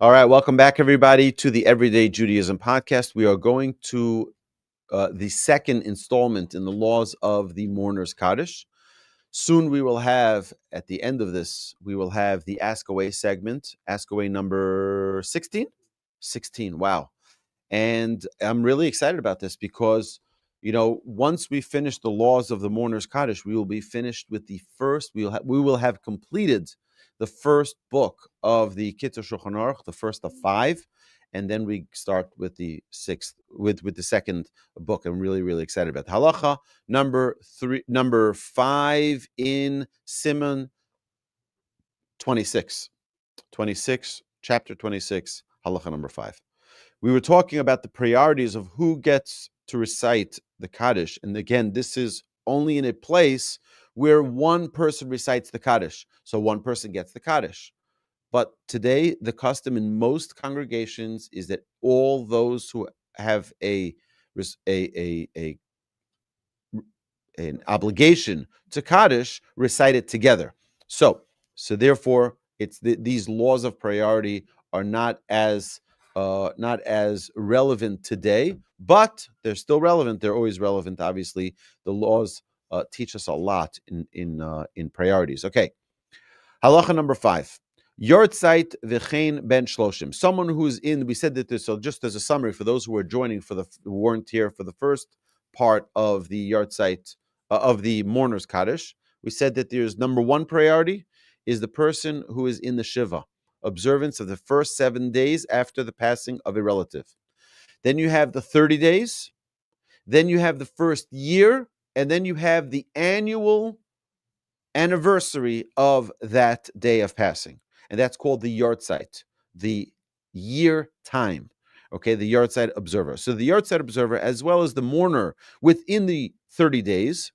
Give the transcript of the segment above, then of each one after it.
All right, welcome back, everybody, to the Everyday Judaism Podcast. We are going to the second installment in the laws of the mourners Kaddish. Soon we will have, at the end of this, we will have the Ask Away segment, Ask Away number 16? 16, wow. And I'm really excited about this because, once we finish the laws of the mourners Kaddish, we will be finished with the first, we will have completed the first book of the Kitzur Shulchan Aruch, the first of 5, and then we start with the sixth, with the second book. I'm really, really excited about halacha number 5 in Siman 26, chapter 26, halacha number 5. We were talking about the priorities of who gets to recite the Kaddish. And again, this is only in a place where one person recites the Kaddish. So one person gets the Kaddish. But today, the custom in most congregations is that all those who have an obligation to Kaddish recite it together. So therefore, these laws of priority are not as relevant today, but they're still relevant. They're always relevant. Obviously, the laws teach us a lot in priorities. Okay, halacha number 5. Yahrtzeit v'chein ben shloshim. Someone who's in. We said that this. So just as a summary for those who are joining who weren't here for the first part of the yahrtzeit of the mourners Kaddish, we said that there's number 1 priority is the person who is in the Shiva, observance of the first 7 days after the passing of a relative. Then you have the 30 days, then you have the first year, and then you have the annual anniversary of that day of passing. And that's called the yahrtzeit, the year time. Okay, the yahrtzeit observer. So the yahrtzeit observer, as well as the mourner within the 30 days,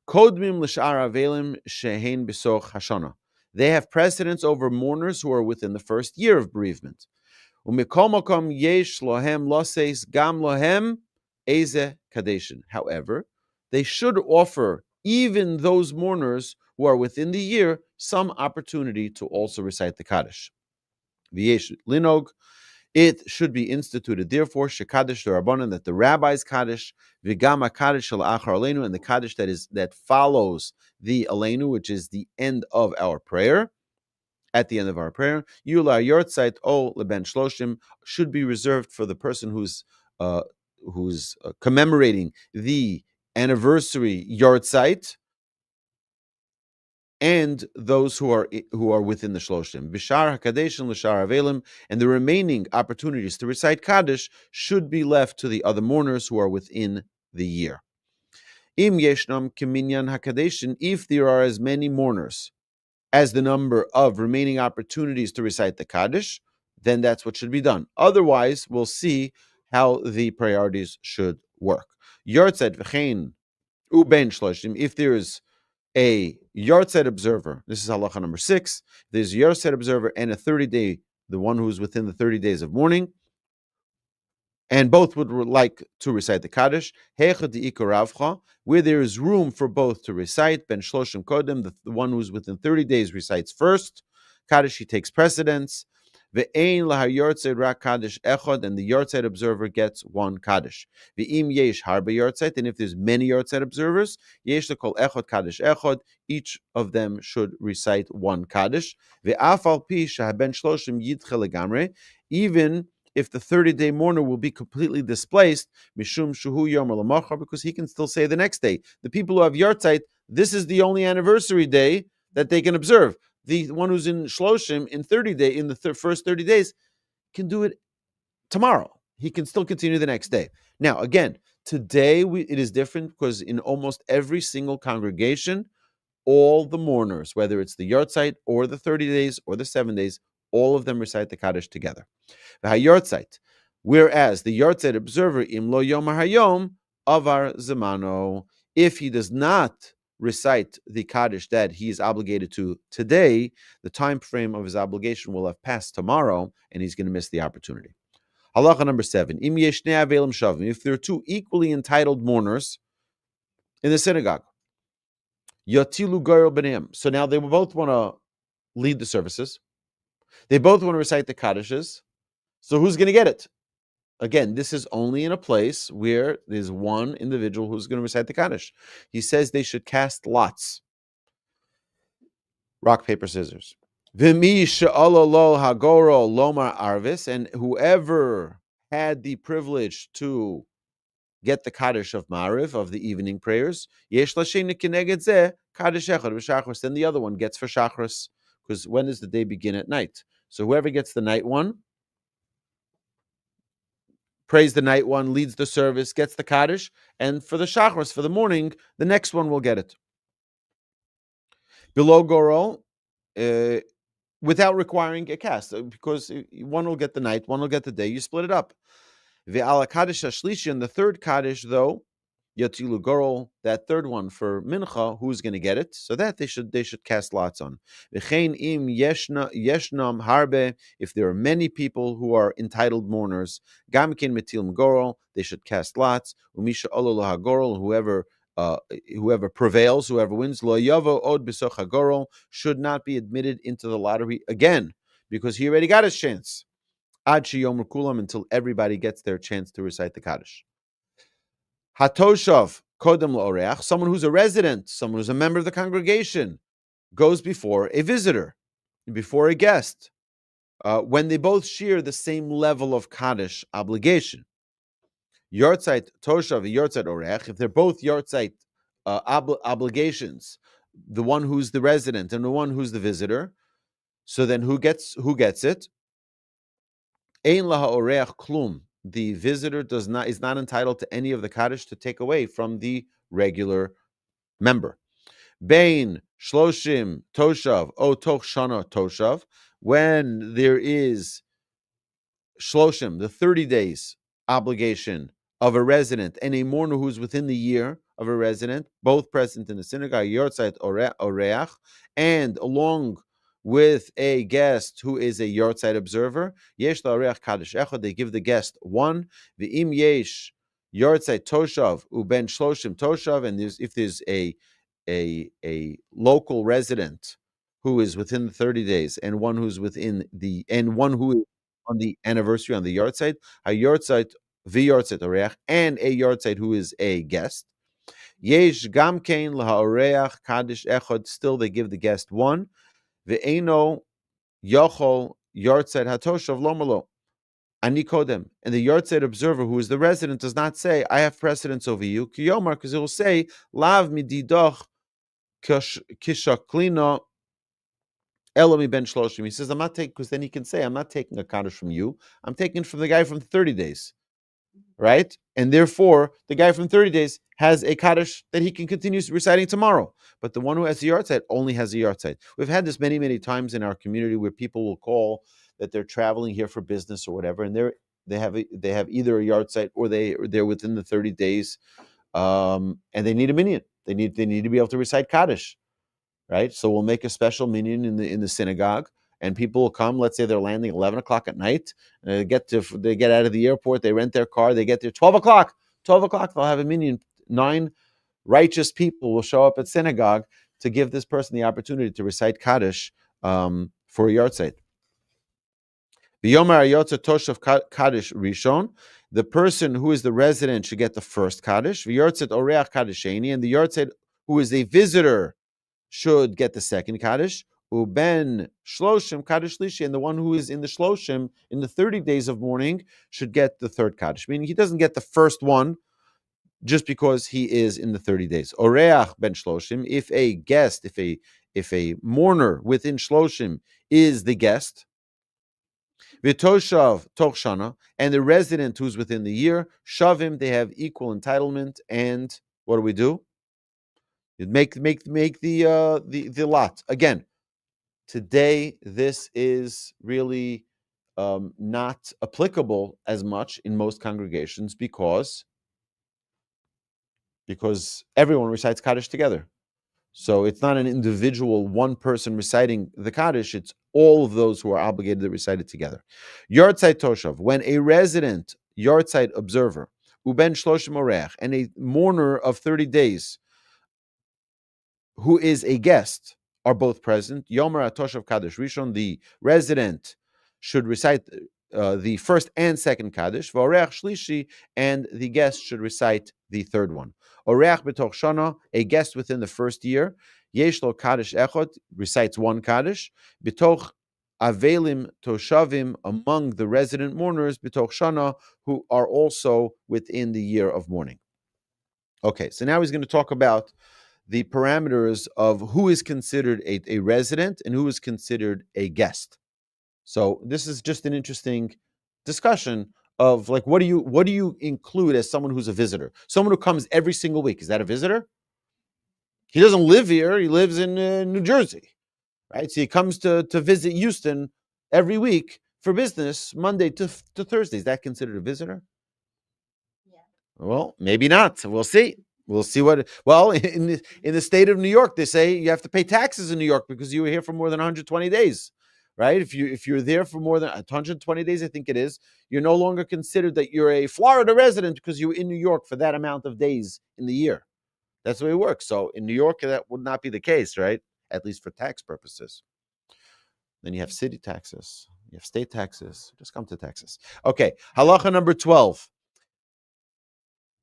kodmim l'shar avelim shehein b'soch hashana. They have precedence over mourners who are within the first year of bereavement. Umikol makom yesh lohem loses gam lohem eze kadeshin. However, they should offer even those mourners who are within the year some opportunity to also recite the Kaddish. V'yesh linog. It should be instituted, therefore, shekadish l'rabbanan, that the rabbi's kaddish, v'gam kaddish shel achar aleinu, and the kaddish that follows the aleinu, which is the end of our prayer, at the end of our prayer, yula yahrtzeit o leben shloshim, should be reserved for the person who's commemorating the anniversary yahrtzeit, and those who are within the shloshim. Bishar hakadesh and l'shar avelim, and the remaining opportunities to recite Kaddish should be left to the other mourners who are within the year. Im yeshnam keminyan hakadeshin, if there are as many mourners as the number of remaining opportunities to recite the Kaddish, then that's what should be done. Otherwise, we'll see how the priorities should work. Yahrtzeit v'chein uben shloshim, if there is a yahrtzeit observer, this is halacha number 6, there's a yahrtzeit observer and a 30-day, the one who's within the 30 days of mourning, and both would like to recite the Kaddish, where there is room for both to recite, ben shloshim kodem, the one who's within 30 days recites first, Kaddish, he takes precedence, ve'ein lahar yahrtzeit rak Kaddish echad, and the yahrtzeit observer gets 1 Kaddish. Ve'im yesh harba yahrtzeit, and if there's many yahrtzeit observers, yesh lekol echad Kaddish echad, each of them should recite 1 Kaddish. Ve'af al pi shaben shloshim yidche legamre, even if the 30-day mourner will be completely displaced, mishum shuhu yom alamachar, because he can still say the next day. The people who have yahrtzeit, this is the only anniversary day that they can observe. The one who's in shloshim in the first 30 days can do it tomorrow. He can still continue the next day. Now, again, today it is different because in almost every single congregation, all the mourners, whether it's the yahrtzeit or the 30 days or the 7 days, all of them recite the Kaddish together. Whereas the yahrtzeit observer, im lo yom hayom avar zamano, if he does not recite the Kaddish that he is obligated to today, the time frame of his obligation will have passed tomorrow, and he's going to miss the opportunity. Halacha number 7, im yeshnei avelim shavim, if there are 2 equally entitled mourners in the synagogue, yatilu goyel b'neim, so now they will both want to lead the services. They both want to recite the Kaddishes. So who's going to get it? Again, this is only in a place where there's one individual who's going to recite the Kaddish. He says they should cast lots. Rock, paper, scissors. V'mi she'ala lo hagoro lomar arvis, and whoever had the privilege to get the Kaddish of Mariv, of the evening prayers, yesh l'sheni keneged zeh Kaddish echad v'shachris, then the other one gets for Shachris, because when does the day begin? At night. So whoever gets the night one, prays the night one, leads the service, gets the Kaddish, and for the Shachris, for the morning, the next one will get it. Below Gorol, without requiring a cast, because one will get the night, one will get the day, you split it up. Ve'ala Kaddish Ashlishi, and the third Kaddish, though, Yatilu Gorol, that third one for Mincha, who's going to get it? So that they should cast lots on. V'chein im yeshnam harbe, if there are many people who are entitled mourners, Gamkin metilm Gorol, they should cast lots. Umisha Ololo HaGorol, whoever prevails, whoever wins, Lo Yavo Od B'soch HaGorol, should not be admitted into the lottery again, because he already got his chance. Ad Sheyom Kulam, until everybody gets their chance to recite the Kaddish. Hatoshav Kodem L'Oreach, someone who's a resident, someone who's a member of the congregation, goes before a visitor, before a guest, when they both share the same level of Kaddish obligation. Yahrtzeit Toshav, Yahrtzeit Oreach, if they're both yahrtzeit obligations, the one who's the resident and the one who's the visitor, so then who gets it? Ein laha oreach klum. The visitor is not entitled to any of the Kaddish to take away from the regular member. Bein shloshim toshav o toch shana toshav, when there is shloshim, the 30 days obligation of a resident, and a mourner who's within the year of a resident, both present in the synagogue, yahrtzeit oreach, and along with a guest who is a yahrtzeit observer, yesh la'oreach kaddish echad, they give the guest one, v'im yesh yahrtzeit toshav uben shloshim toshav, and if there's a local resident who is within the 30 days, and one who's within the, and one who is on the anniversary, on the yahrtzeit, a yahrtzeit v'yahrtzeit oreach, and a yahrtzeit who is a guest. Yesh gamkein lahaoreach kaddish echad, still they give the guest one. Ve'eno yochol yahrtzeit hatoshav lomalo ani kodem, and the yahrtzeit observer who is the resident does not say, I have precedence over you, kiyomar, because it will say lav mididoch kishaklina Elomi ben shloshim. He says, I'm not taking, because then he can say, I'm not taking a Kaddish from you. I'm taking it from the guy from 30 days. Right? And therefore, the guy from 30 days has a Kaddish that he can continue reciting tomorrow. But the one who has the yahrtzeit only has a yahrtzeit. We've had this many, many times in our community where people will call that they're traveling here for business or whatever, and they have either a yahrtzeit or they're within the 30 days, and they need a minyan. They need to be able to recite Kaddish. Right, so we'll make a special minyan in the synagogue, and people will come. Let's say they're landing 11 o'clock at night. They get out of the airport. They rent their car. They get there 12 o'clock. 12 o'clock, they'll have a minyan. 9 righteous people will show up at synagogue to give this person the opportunity to recite Kaddish for a yahrtzeit. V'yomer hayotza toshav Kaddish rishon. The person who is the resident should get the first Kaddish. V'yahrtzeit oreach Kaddisheni, and the yahrtzeit who is a visitor should get the second Kaddish. Uben shloshim Kaddish lishi, and the one who is in the shloshim, in the 30 days of mourning, should get the third Kaddish. Meaning he doesn't get the first one just because he is in the 30 days. Oreach ben shloshim, if a guest, if a mourner within shloshim is the guest, v'toshav toch shana, and the resident who's within the year, shavim, they have equal entitlement. And what do? You make the lot. Again, today this is really not applicable as much in most congregations because everyone recites Kaddish together. So it's not an individual, one person reciting the Kaddish, it's all of those who are obligated to recite it together. Yahrtzeit toshav, when a resident yahrtzeit observer, uben shloshim oreach, and a mourner of 30 days, who is a guest, are both present. Yomer Atoshav Kaddish Rishon, the resident should recite the first and second Kaddish. V'oreach Shlishi, and the guest should recite the third one. Oreach b'toch shana, a guest within the first year. Yeshlo Kaddish Echot, recites one Kaddish. B'toch Avelim Toshavim, among the resident mourners, b'toch shana, who are also within the year of mourning. Okay, so now he's going to talk about the parameters of who is considered a resident and who is considered a guest. So this is just an interesting discussion of like, what do you include as someone who's a visitor? Someone who comes every single week, is that a visitor? He doesn't live here. He lives in New Jersey, right? So he comes to visit Houston every week for business, Monday to Thursday. Is that considered a visitor? Well, maybe not. We'll see. We'll see what. Well, in the state of New York, they say you have to pay taxes in New York because you were here for more than 120 days, right? If you're there for more than 120 days, I think it is, you're no longer considered that you're a Florida resident because you were in New York for that amount of days in the year. That's the way it works. So in New York, that would not be the case, right? At least for tax purposes. Then you have city taxes, you have state taxes. Just come to Texas. Okay, halacha number 12.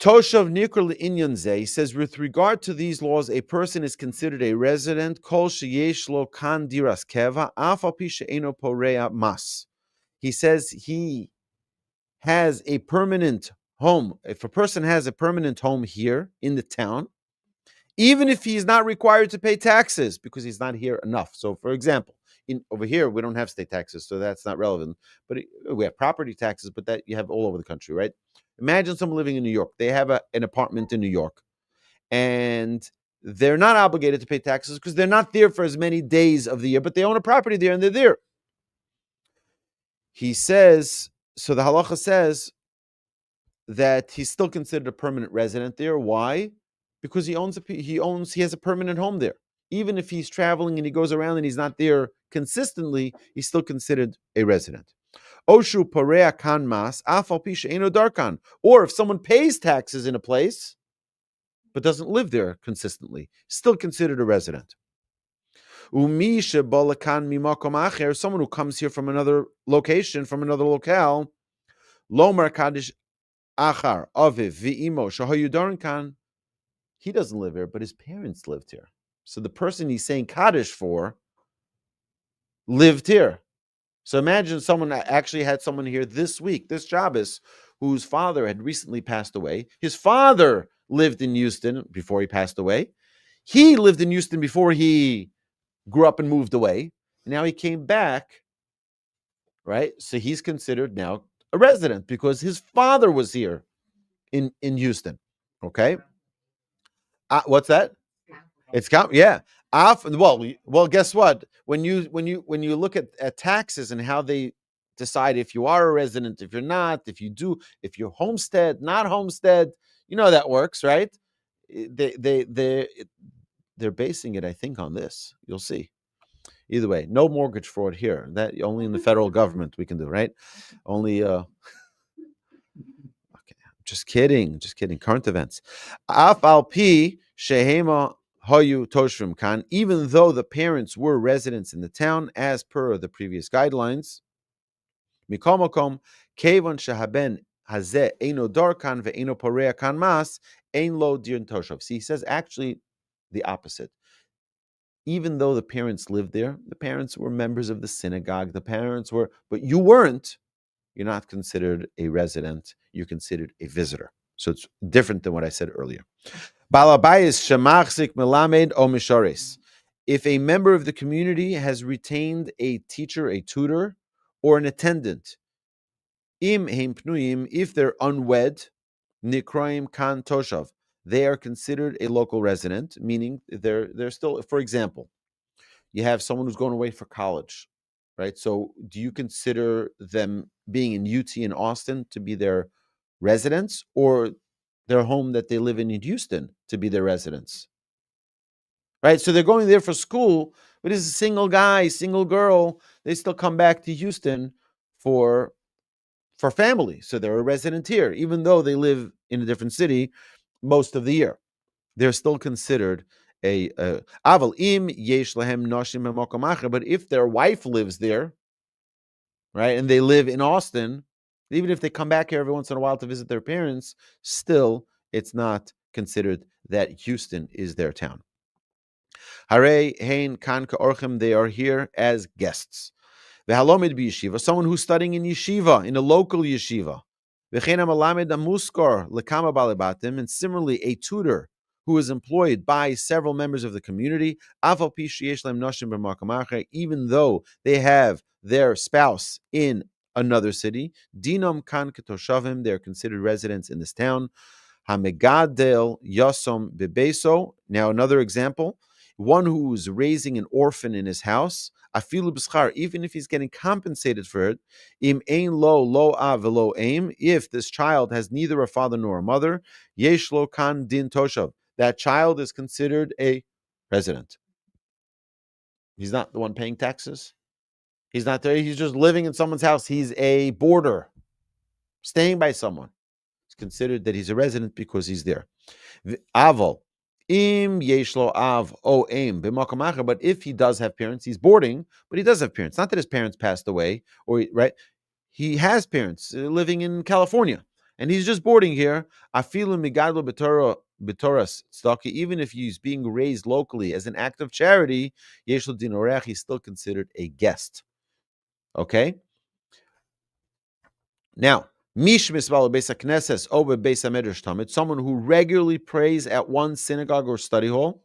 Toshav Nikr Inyan Zeh says, with regard to these laws, a person is considered a resident. Kol sheyesh lo kan diras keva, af al pi she'eno porea mas. He says he has a permanent home. If a person has a permanent home here in the town, even if he is not required to pay taxes because he's not here enough. So, for example, over here we don't have state taxes, so that's not relevant. But we have property taxes, but that you have all over the country, right? Imagine someone living in New York. They have an apartment in New York, and they're not obligated to pay taxes because they're not there for as many days of the year, but they own a property there and they're there. He says, so the halacha says that he's still considered a permanent resident there. Why? Because he has a permanent home there. Even if he's traveling and he goes around and he's not there consistently, he's still considered a resident. Oshu porea kan mas, afal pi she'eno darkan. Or if someone pays taxes in a place but doesn't live there consistently, still considered a resident. Umi shebalakan mimakom acher, someone who comes here from another location, from another locale, lomar kaddish achar aviv v'imo shahayu darkan. He doesn't live here, but his parents lived here. So the person he's saying Kaddish for lived here. So imagine someone actually had someone here this week, this Shabbos, whose father had recently passed away. His father lived in Houston before he passed away. He lived in Houston before he grew up and moved away. And now he came back, right? So he's considered now a resident because his father was here in Houston. Okay? What's that? It's yeah. Well, guess what? When you look at taxes and how they decide if you are a resident, if you're not, if you're homestead, not homestead, you know how that works, right? They're basing it, I think, on this. You'll see. Either way, no mortgage fraud here. That only in the federal government we can do, right? Only. Okay, just kidding. Current events. Af al pi shehema Hayu Toshrim Khan, even though the parents were residents in the town as per the previous guidelines. Mikomokom, Kevon Shahaben Hazeh Eino Darkan Ve'eno Porea Kan Mas, Ein Lo Dir Toshav. See, he says actually the opposite. Even though the parents lived there, the parents were members of the synagogue, but you weren't, you're not considered a resident, you're considered a visitor. So it's different than what I said earlier. Balabayis shemachzik melamed o misharis. If a member of the community has retained a teacher, a tutor, or an attendant, im heim pnuyim, if they're unwed, nikraim kan toshav, they are considered a local resident, meaning they're still, for example, you have someone who's going away for college, right? So do you consider them being in UT in Austin to be their residence, or their home that they live in Houston to be their residence? Right? So they're going there for school, but it's a single guy, single girl. They still come back to Houston for family. So they're a resident here, even though they live in a different city most of the year. They're still considered Aval im yesh lahem noshim b'makom acher. But if their wife lives there, right, and they live in Austin, even if they come back here every once in a while to visit their parents, still it's not considered that Houston is their town. Hare hein kan ka'orchem, they are here as guests. V'halomid b'yeshiva, someone who's studying in yeshiva, in a local yeshiva. V'chein ha'malamed amuskor lekama balebatim, and similarly a tutor who is employed by several members of the community, afal pi sheyesh lehem noshim b'makom acher, even though they have their spouse in another city, dinom kan ketoshavim, they are considered residents in this town. Hamegadel yasom bebeso. Now another example, one who is raising an orphan in his house, afilu b'schar, even if he's getting compensated for it, im ein lo av velo aim, if this child has neither a father nor a mother, yesh lo kan din toshav, that child is considered a resident. He's not the one paying taxes. He's not there. He's just living in someone's house. He's a boarder, staying by someone. It's considered that he's a resident because he's there. Aval. Im yeshlo av o aim b'makom acher, but if he does have parents, he's boarding, but he does have parents. Not that his parents passed away, or right, he has parents living in California, and he's just boarding here. Afilu migadlo b'toras tzedakah, even if he's being raised locally as an act of charity, yeshlo din orech, he's still considered a guest. Okay. Now, Mish misbal beis hakneses over beis hamedrash tamid, someone who regularly prays at one synagogue or study hall.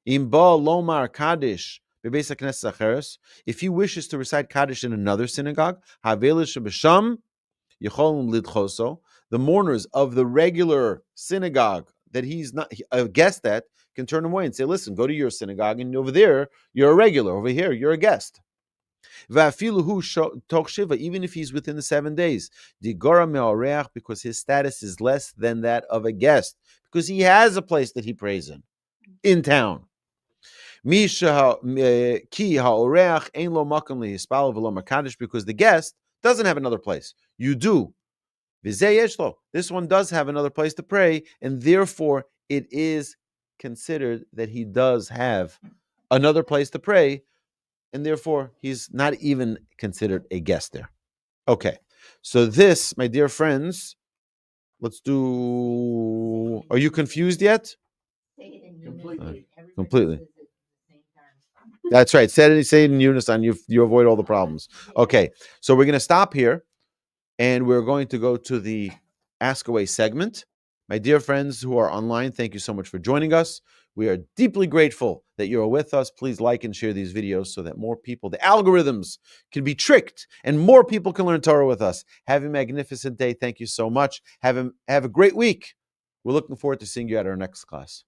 Im ba lomar Kaddish bebeis hakneses acheres, if he wishes to recite Kaddish in another synagogue, havelish b'sham yicholum lidchoso, the mourners of the regular synagogue that he's not a guest at can turn him away and say, "Listen, go to your synagogue, and over there you're a regular. Over here you're a guest." Even if he's within the 7 days, because his status is less than that of a guest, because he has a place that he prays in town. Because the guest doesn't have another place. You do. This one does have another place to pray, and therefore it is considered that he does have another place to pray, and therefore he's not even considered a guest there. Okay, so this, my dear friends, let's do... Are you confused yet? Completely. That's right. Say it in unison. You avoid all the problems. Okay, so we're going to stop here, and we're going to go to the Ask Away segment. My dear friends who are online, thank you so much for joining us. We are deeply grateful that you are with us. Please like and share these videos so that more people, the algorithms, can be tricked and more people can learn Torah with us. Have a magnificent day. Thank you so much. Have a great week. We're looking forward to seeing you at our next class.